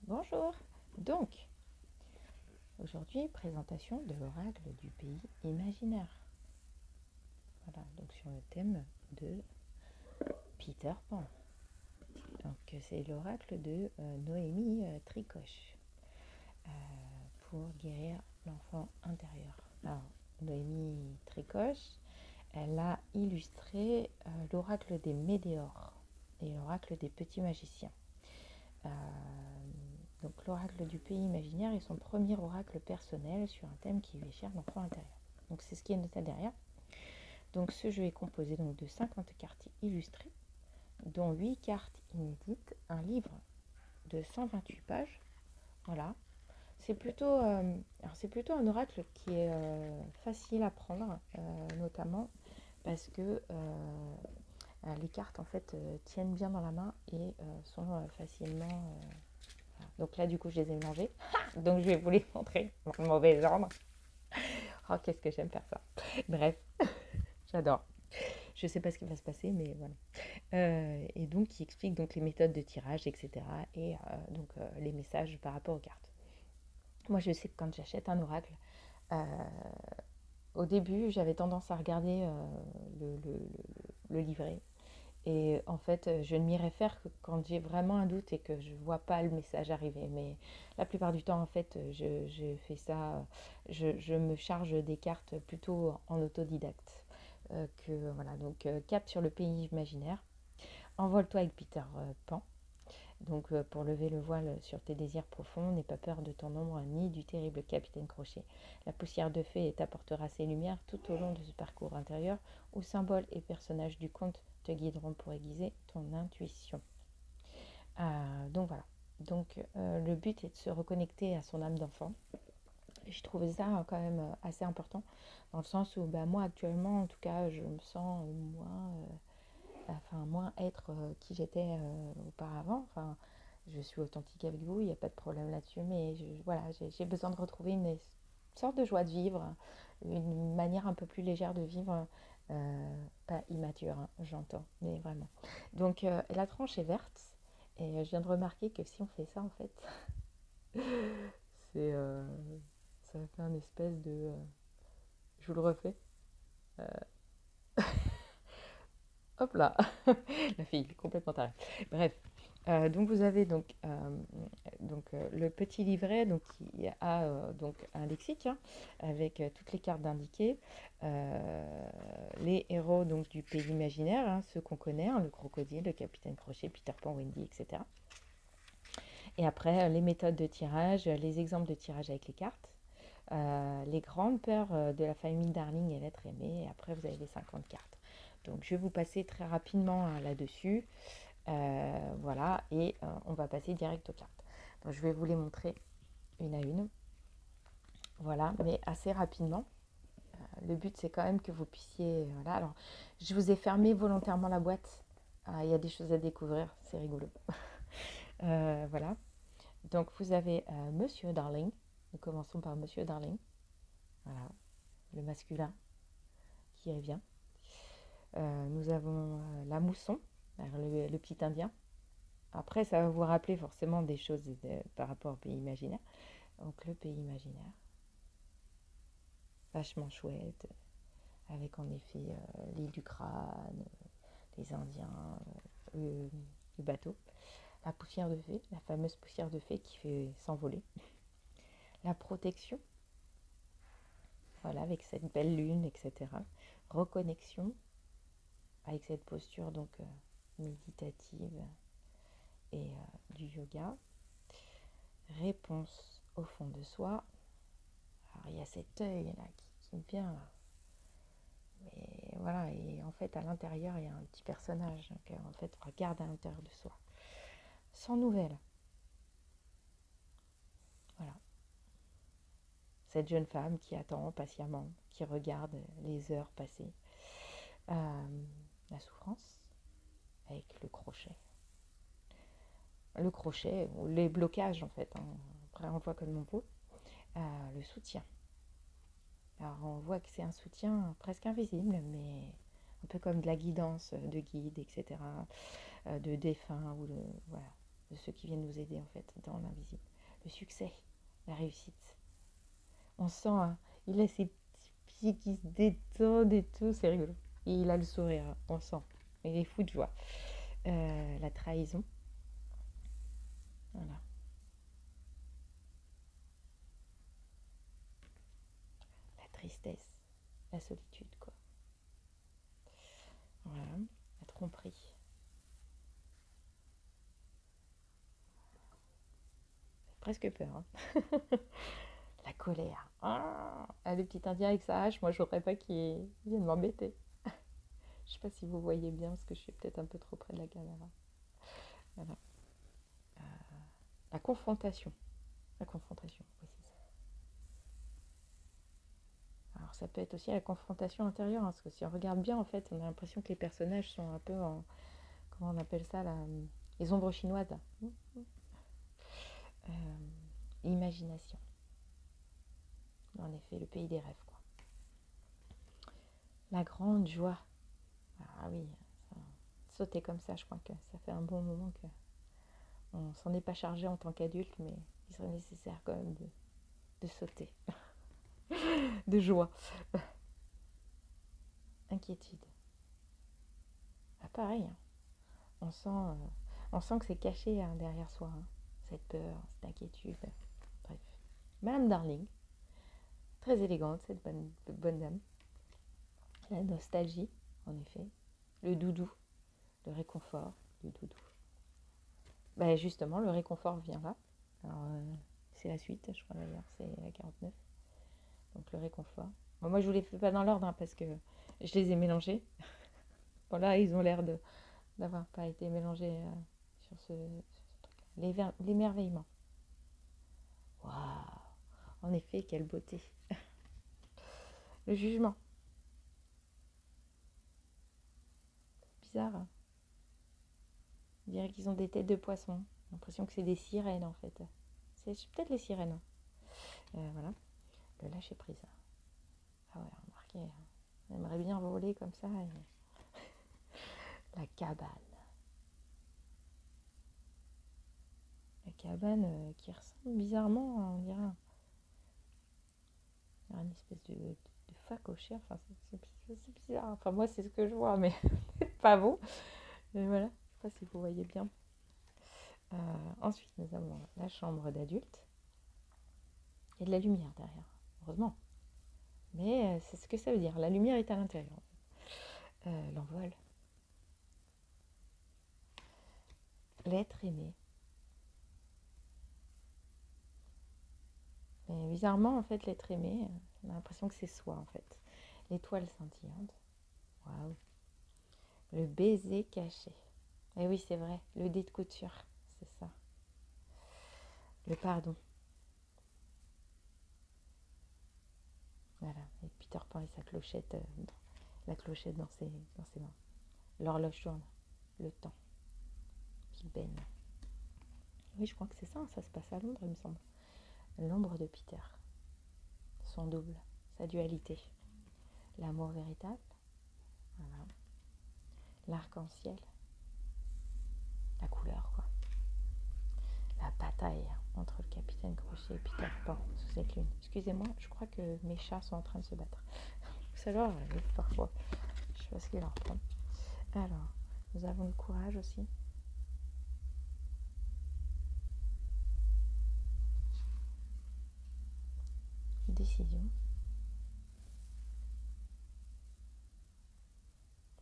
Bonjour. Donc, aujourd'hui, présentation de l'oracle du pays imaginaire. Voilà, donc sur le thème de Peter Pan. Donc, c'est l'oracle de Noémie Tricoche euh, pour guérir l'enfant intérieur. Alors, Noémie Tricoche, elle a illustré l'oracle des météores et l'oracle des petits magiciens. Euh, donc l'oracle du pays imaginaire est son premier oracle personnel sur un thème qui lui est cher, l'enfant intérieur. Donc c'est ce qui est noté derrière. Donc ce jeu est composé donc de 50 cartes illustrées, dont 8 cartes inédites, un livre de 128 pages. Voilà. C'est plutôt un oracle qui est facile à prendre, notamment parce que les cartes en fait tiennent bien dans la main et sont facilement donc là, du coup, je les ai mélangés. Donc, je vais vous les montrer dans le mauvais ordre. Oh, qu'est-ce que j'aime faire ça. Bref, j'adore. Je ne sais pas ce qui va se passer, mais voilà. Et donc, qui explique donc les méthodes de tirage, etc. Et donc, les messages par rapport aux cartes. Moi, je sais que quand j'achète un oracle, euh, au début, j'avais tendance à regarder le livret. Et en fait, je ne m'y réfère que quand j'ai vraiment un doute et que je ne vois pas le message arriver. Mais la plupart du temps, en fait, je fais ça, je me charge des cartes plutôt en autodidacte. Voilà, donc cap sur le pays imaginaire. Envole-toi avec Peter Pan. Donc pour lever le voile sur tes désirs profonds, n'aie pas peur de ton ombre ni du terrible capitaine Crochet. La poussière de fée t'apportera ses lumières tout au long de ce parcours intérieur où symboles et personnages du conte te guideront pour aiguiser ton intuition. Donc voilà. Donc le but est de se reconnecter à son âme d'enfant. Je trouvais ça quand même assez important dans le sens où moi actuellement en tout cas je me sens moins être qui j'étais auparavant. Enfin, je suis authentique avec vous, il n'y a pas de problème là-dessus, mais voilà, j'ai besoin de retrouver une sorte de joie de vivre, une manière un peu plus légère de vivre, pas immature, hein, j'entends, mais vraiment. Donc la tranche est verte, et je viens de remarquer que si on fait ça, en fait, c'est, ça fait un espèce de... je vous le refais. Euh, Hop là, la fille complètement tarée. Bref, donc vous avez le petit livret donc, qui a donc un lexique hein, avec toutes les cartes indiquées, les héros donc, du pays imaginaire, hein, ceux qu'on connaît, hein, le crocodile, le capitaine Crochet, Peter Pan, Wendy, etc. Et après, les méthodes de tirage, les exemples de tirage avec les cartes, les grandes peurs de la famille Darling et l'être aimé, et après vous avez les 50 cartes. Donc je vais vous passer très rapidement hein, là-dessus. Voilà, et on va passer direct aux cartes. Donc je vais vous les montrer une à une. Voilà, mais assez rapidement. Le but c'est quand même que vous puissiez... Voilà, alors je vous ai fermé volontairement la boîte. Il y a des choses à découvrir, c'est rigolo. Voilà. Donc vous avez Monsieur Darling. Nous commençons par Monsieur Darling. Voilà, le masculin qui revient. Nous avons la mousson, le petit indien. Après, ça va vous rappeler forcément des choses par rapport au pays imaginaire. Donc le pays imaginaire, vachement chouette, avec en effet l'île du crâne, les Indiens, le bateau. La poussière de fée, la fameuse poussière de fée qui fait s'envoler. La protection, voilà, avec cette belle lune, etc. Reconnexion, avec cette posture donc méditative et du yoga. Réponse au fond de soi. Alors il y a cet œil là qui me vient là. Mais voilà, et en fait à l'intérieur il y a un petit personnage en fait on regarde à l'intérieur de soi. Sans nouvelles. Voilà. Cette jeune femme qui attend patiemment, qui regarde les heures passer. La souffrance avec le crochet. Le crochet, les blocages en fait. Hein. Après on voit comme mon pot. Le soutien. Alors on voit que c'est un soutien presque invisible, mais un peu comme de la guidance de guide, etc., de défunt, ou voilà. de ceux qui viennent nous aider en fait dans l'invisible. Le succès, la réussite. On sent, hein, il a ses petits pieds qui se détendent et tout, c'est rigolo. Et il a le sourire, hein, on sent. Il est fou de joie. La trahison. Voilà. La tristesse, la solitude, quoi. Voilà. La tromperie. Presque peur. Hein. La colère. Ah, le petit indien avec sa hache, moi je voudrais pas qu'il vienne m'embêter. Je sais pas si vous voyez bien parce que je suis peut-être un peu trop près de la caméra. Voilà. Euh, la confrontation. La confrontation, oui c'est ça. Alors ça peut être aussi la confrontation intérieure, hein, parce que si on regarde bien en fait, on a l'impression que les personnages sont un peu en, comment on appelle ça là, les ombres chinoises. Là. Imagination. En effet, le pays des rêves, quoi. La grande joie. Ah oui, ça, sauter comme ça, je crois que ça fait un bon moment que on s'en est pas chargé en tant qu'adulte, mais il serait nécessaire quand même de sauter, de joie. Inquiétude. Ah, pareil, hein. On sent que c'est caché hein, derrière soi, hein. Cette peur, cette inquiétude. Bref. Madame Darling, très élégante, cette bonne dame. La nostalgie, en effet. Le doudou, le réconfort du doudou. Ben justement, le réconfort vient là. Alors, c'est la suite, je crois d'ailleurs, c'est la 49. Donc le réconfort. Bon, moi, je ne vous les fais pas dans l'ordre hein, parce que je les ai mélangés. Bon, là, ils ont l'air d'avoir pas été mélangés sur ce truc. L'émerveillement. Waouh! En effet, quelle beauté. Le jugement. Bizarre. Hein. On dirait qu'ils ont des têtes de poisson. J'ai l'impression que c'est des sirènes en fait. C'est peut-être les sirènes. Voilà. Le lâcher prise. Ah ouais, remarquez. On aimerait bien voler comme ça. La cabane. La cabane qui ressemble bizarrement, on dirait une espèce de phacochère. Enfin, c'est bizarre. Enfin, moi, c'est ce que je vois, mais pas vous. Mais voilà, je sais pas si vous voyez bien. Ensuite, nous avons la chambre d'adulte. Il y a de la lumière derrière, heureusement. Mais c'est ce que ça veut dire. La lumière est à l'intérieur. L'envol. L'être aimé. Mais bizarrement, en fait, l'être aimé, on a l'impression que c'est soi, en fait. L'étoile scintillante. Waouh. Le baiser caché. Eh oui, c'est vrai. Le dé de couture. C'est ça. Le pardon. Voilà. Et Peter Pan et sa clochette, la clochette dans ses mains. L'horloge tourne. Le temps. Big Ben. Oui, je crois que c'est ça. Ça se passe à Londres, il me semble. L'ombre de Peter. Son double. Sa dualité. L'amour véritable. Voilà. L'arc-en-ciel. La couleur, quoi. La bataille entre le capitaine Crochet et Peter Pan sous cette lune. Excusez-moi, je crois que mes chats sont en train de se battre. Ça leur arrive parfois. Je sais pas ce qu'ils leur prennent. Alors, nous avons le courage aussi. Décision.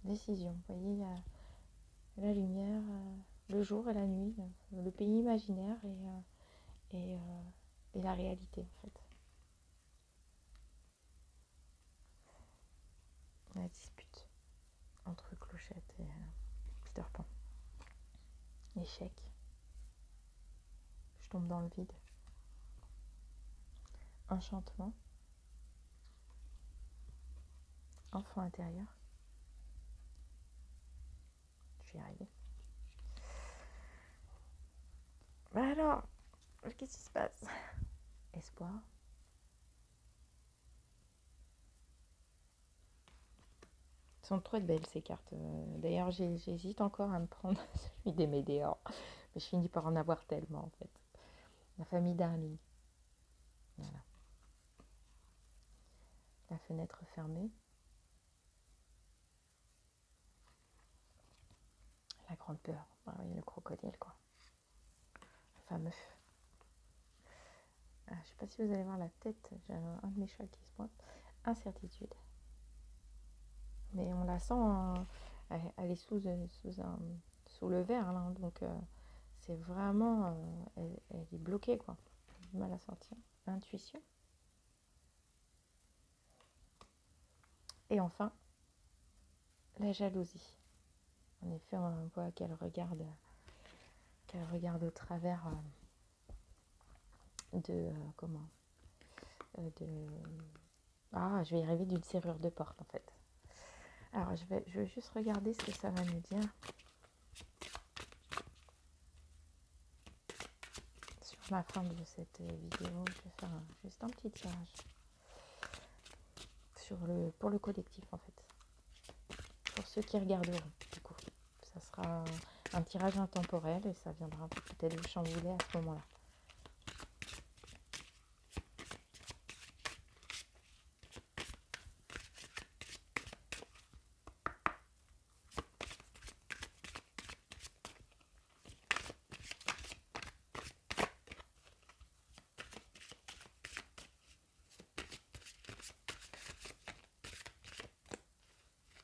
Décision. Vous voyez, il y a la lumière, le jour et la nuit, le pays imaginaire et la réalité en fait. La dispute entre Clochette et Peter Pan. Échec. Je tombe dans le vide. Enchantement. Enfant intérieur. Je vais y arriver. Bah alors, qu'est-ce qui se passe? Espoir. Elles sont trop belles ces cartes. D'ailleurs, j'hésite encore à me prendre celui des Médéors. Mais je finis par en avoir tellement en fait. La famille Darling. Voilà. La fenêtre fermée. La grande peur. Ah oui, le crocodile quoi. Le fameux. Ah, je sais pas si vous allez voir la tête. J'ai un de mes chats qui se pointe. Incertitude. Mais on la sent, elle est sous le verre là, donc c'est vraiment, elle est bloquée quoi. J'ai du mal à sortir. Intuition. Et enfin, la jalousie. En effet, on voit qu'elle regarde au travers de comment de je vais y arriver d'une serrure de porte en fait. Alors je vais juste regarder ce que ça va me dire sur la fin de cette vidéo. Je vais faire juste un petit tirage pour le collectif en fait. Pour ceux qui regarderont, du coup. Ça sera un tirage intemporel et ça viendra peut-être vous chambouler à ce moment-là.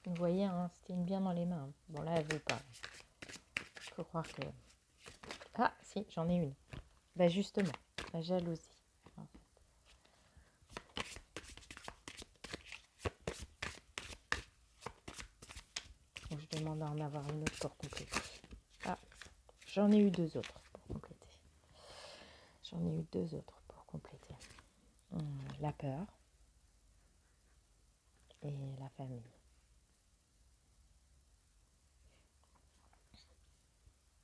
Vous voyez, hein, c'était une bien dans les mains. Bon, là, elle veut pas. Faut croire que... Ah, si, j'en ai une. Bah, justement, la jalousie. En fait. Donc, je demande à en avoir une autre pour compléter. Ah, j'en ai eu deux autres pour compléter. La peur et la famille.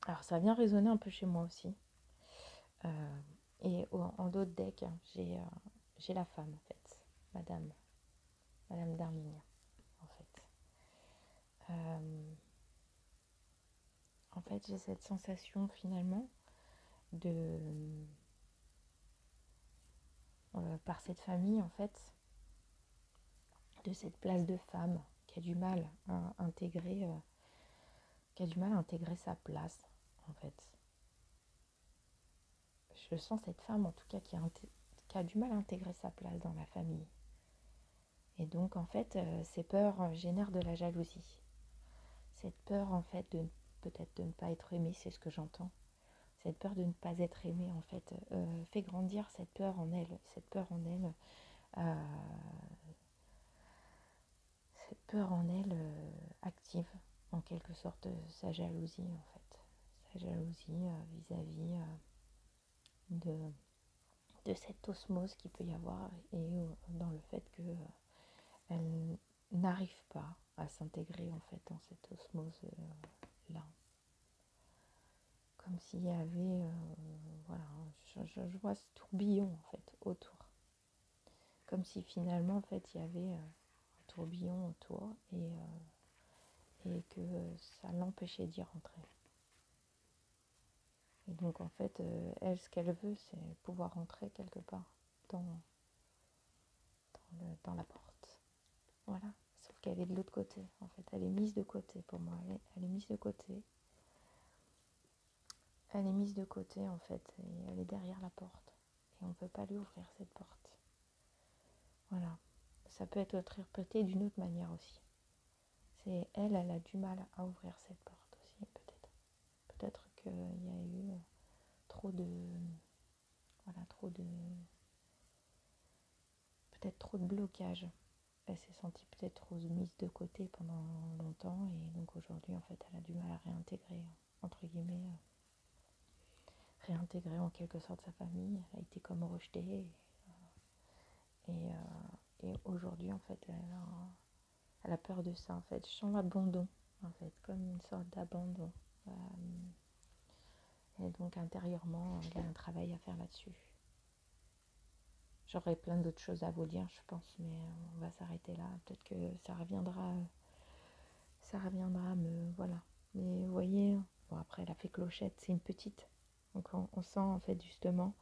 Alors, ça vient résonner un peu chez moi aussi. Et en d'autres decks, j'ai la femme, en fait. Madame Darminia, en fait. En fait, j'ai cette sensation, finalement, de... par cette famille, en fait, de cette place de femme qui a du mal à intégrer... sa place, en fait. Je sens cette femme, en tout cas, qui a du mal à intégrer sa place dans la famille. Et donc, en fait, ces peurs génèrent de la jalousie. Cette peur, en fait, peut-être de ne pas être aimée, c'est ce que j'entends. Cette peur de ne pas être aimée, en fait, fait grandir cette peur en elle. Cette peur en elle, active, en quelque sorte, sa jalousie, en fait. Sa jalousie vis-à-vis de cette osmose qu'il peut y avoir et dans le fait que elle n'arrive pas à s'intégrer en fait dans cette osmose là, comme s'il y avait voilà, je vois ce tourbillon en fait autour, comme si finalement en fait il y avait un tourbillon autour et que ça l'empêchait d'y rentrer. Et donc en fait elle, ce qu'elle veut, c'est pouvoir rentrer quelque part dans la porte. Voilà. Sauf qu'elle est de l'autre côté, en fait. Elle est mise de côté pour moi. Elle est mise de côté. Elle est mise de côté, en fait. Et elle est derrière la porte. Et on ne peut pas lui ouvrir cette porte. Voilà. Ça peut être interprété d'une autre manière aussi. C'est elle a du mal à ouvrir cette porte aussi, peut-être. Peut-être qu'il y a eu trop de... Voilà, peut-être trop de blocage. Elle s'est sentie peut-être trop mise de côté pendant longtemps et donc aujourd'hui en fait elle a du mal à réintégrer, entre guillemets, réintégrer en quelque sorte sa famille. Elle a été comme rejetée et aujourd'hui en fait elle a peur de ça en fait. Je sens l'abandon en fait, comme une sorte d'abandon. Et donc intérieurement il y a un travail à faire là-dessus. J'aurais plein d'autres choses à vous dire je pense, mais on va s'arrêter là. Peut-être que ça reviendra à me... Voilà. Mais vous voyez, Bon, après, elle a fait clochette, c'est une petite. Donc on sent en fait justement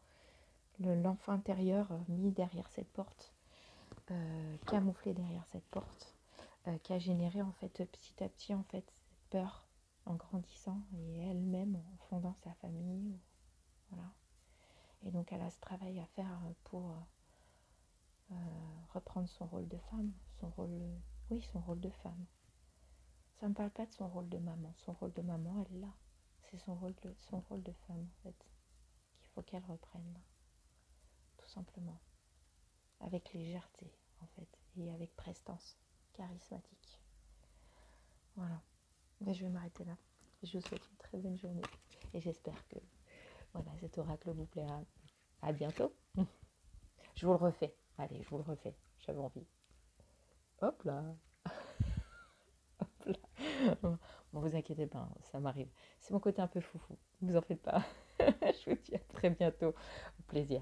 l'enfant intérieur mis derrière cette porte, camouflé derrière cette porte, qui a généré en fait petit à petit en fait cette peur en grandissant et elle-même en fondant sa famille. Voilà. Et donc elle a ce travail à faire pour reprendre son rôle de femme, son rôle de femme. Ça ne me parle pas de son rôle de maman. Son rôle de maman, elle l'a. C'est son rôle de femme, en fait, qu'il faut qu'elle reprenne, tout simplement. Avec légèreté, en fait, et avec prestance, charismatique. Voilà. Mais je vais m'arrêter là. Je vous souhaite une très bonne journée. Et j'espère que voilà, cet oracle vous plaira. À bientôt. Je vous le refais. Allez, je vous le refais. J'avais envie. Hop là. Hop là. Bon, vous inquiétez pas, ça m'arrive. C'est mon côté un peu foufou. Ne vous en faites pas. Je vous dis à très bientôt. Au plaisir.